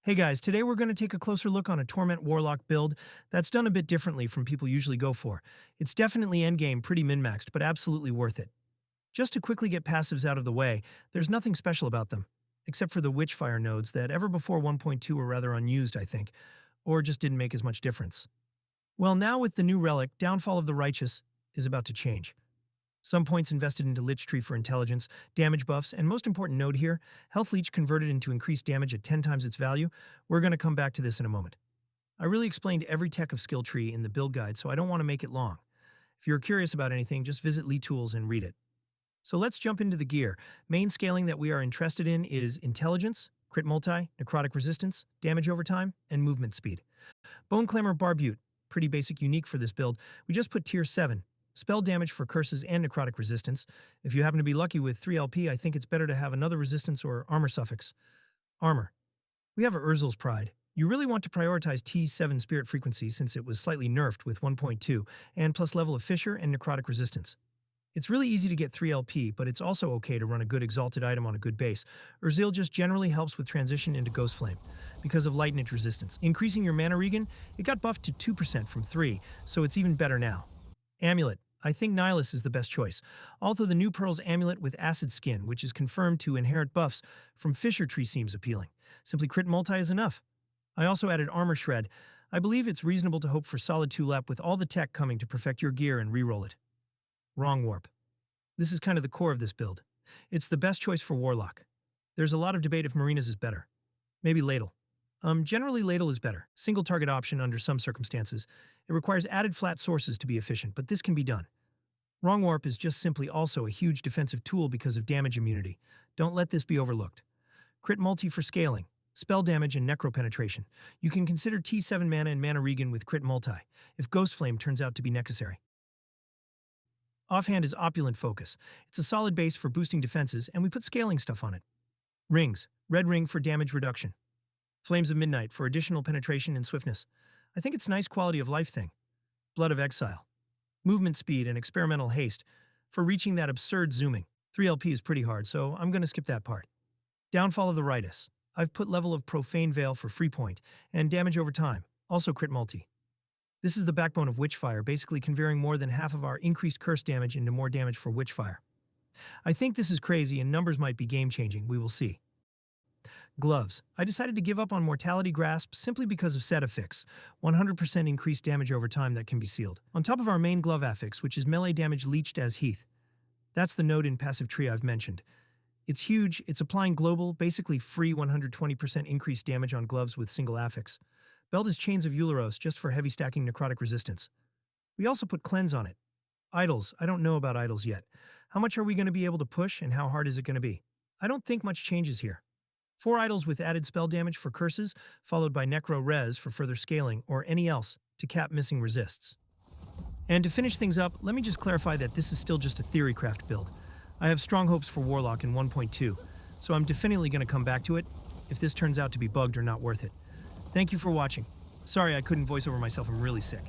Hey guys, today we're going to take a closer look on a Torment Warlock build that's done a bit differently from people usually go for. It's definitely endgame, pretty min-maxed, but absolutely worth it. Just to quickly get passives out of the way, there's nothing special about them, except for the Witchfire nodes that ever before 1.2 were rather unused, I think, or just didn't make as much difference. Well, now with the new relic, Downfall of the Righteous is about to change. Some points invested into Lich Tree for intelligence, damage buffs, and most important node here, Health Leech converted into increased damage at 10 times its value. We're going to come back to this in a moment. I really explained every tech of Skill Tree in the build guide, so I don't want to make it long. If you're curious about anything, just visit Lee Tools and read it. So let's jump into the gear. Main scaling that we are interested in is intelligence, crit multi, necrotic resistance, damage over time, and movement speed. Bone Clamor Barbute, pretty basic unique for this build. We just put tier 7. Spell damage for curses and necrotic resistance. If you happen to be lucky with 3 LP, I think it's better to have another resistance or armor suffix. Armor. We have Urzel's Pride. You really want to prioritize T7 spirit frequency since it was slightly nerfed with 1.2, and plus level of Fissure and necrotic resistance. It's really easy to get 3 LP, but it's also okay to run a good exalted item on a good base. Urzel just generally helps with transition into Ghost Flame, because of Lightning resistance. Increasing your mana regen, it got buffed to 2% from 3, so it's even better now. Amulet. I think Nihilus is the best choice, although the new Pearl's Amulet with Acid Skin, which is confirmed to inherit buffs from Fissure Tree, seems appealing. Simply crit multi is enough. I also added Armor Shred. I believe it's reasonable to hope for solid 2-lep with all the tech coming to perfect your gear and reroll it. Wrong Warp. This is kind of the core of this build. It's the best choice for Warlock. There's a lot of debate if Marina's is better. Maybe Ladle. Generally Ladle is better. Single target option under some circumstances. It requires added flat sources to be efficient, but this can be done. Wrong Warp is just simply also a huge defensive tool because of damage immunity. Don't let this be overlooked. Crit multi for scaling, spell damage and necro penetration. You can consider T7 mana and mana regen with crit multi, if Ghost Flame turns out to be necessary. Offhand is Opulent Focus. It's a solid base for boosting defenses, and we put scaling stuff on it. Rings, Red Ring for damage reduction. Flames of Midnight for additional penetration and swiftness. I think it's a nice quality of life thing. Blood of Exile. Movement speed and experimental haste for reaching that absurd zooming. 3 LP is pretty hard, so I'm going to skip that part. Downfall of the Righteous. I've put level of Profane Veil for free point and damage over time, also crit multi. This is the backbone of Witchfire, basically converting more than half of our increased curse damage into more damage for Witchfire. I think this is crazy and numbers might be game-changing, we will see. Gloves. I decided to give up on Mortality Grasp simply because of set affix, 100% increased damage over time that can be sealed. On top of our main glove affix, which is melee damage leeched as Heath. That's the node in passive tree I've mentioned. It's huge, it's applying global, basically free 120% increased damage on gloves with single affix. Belt is Chains of Euleros just for heavy stacking necrotic resistance. We also put Cleanse on it. Idols. I don't know about idols yet. How much are we going to be able to push and how hard is it going to be? I don't think much changes here. 4 idols with added spell damage for curses, followed by Necro Res for further scaling, or any else to cap missing resists. And to finish things up, let me just clarify that this is still just a theorycraft build. I have strong hopes for Warlock in 1.2, so I'm definitely going to come back to it if this turns out to be bugged or not worth it. Thank you for watching. Sorry I couldn't voice over myself, I'm really sick.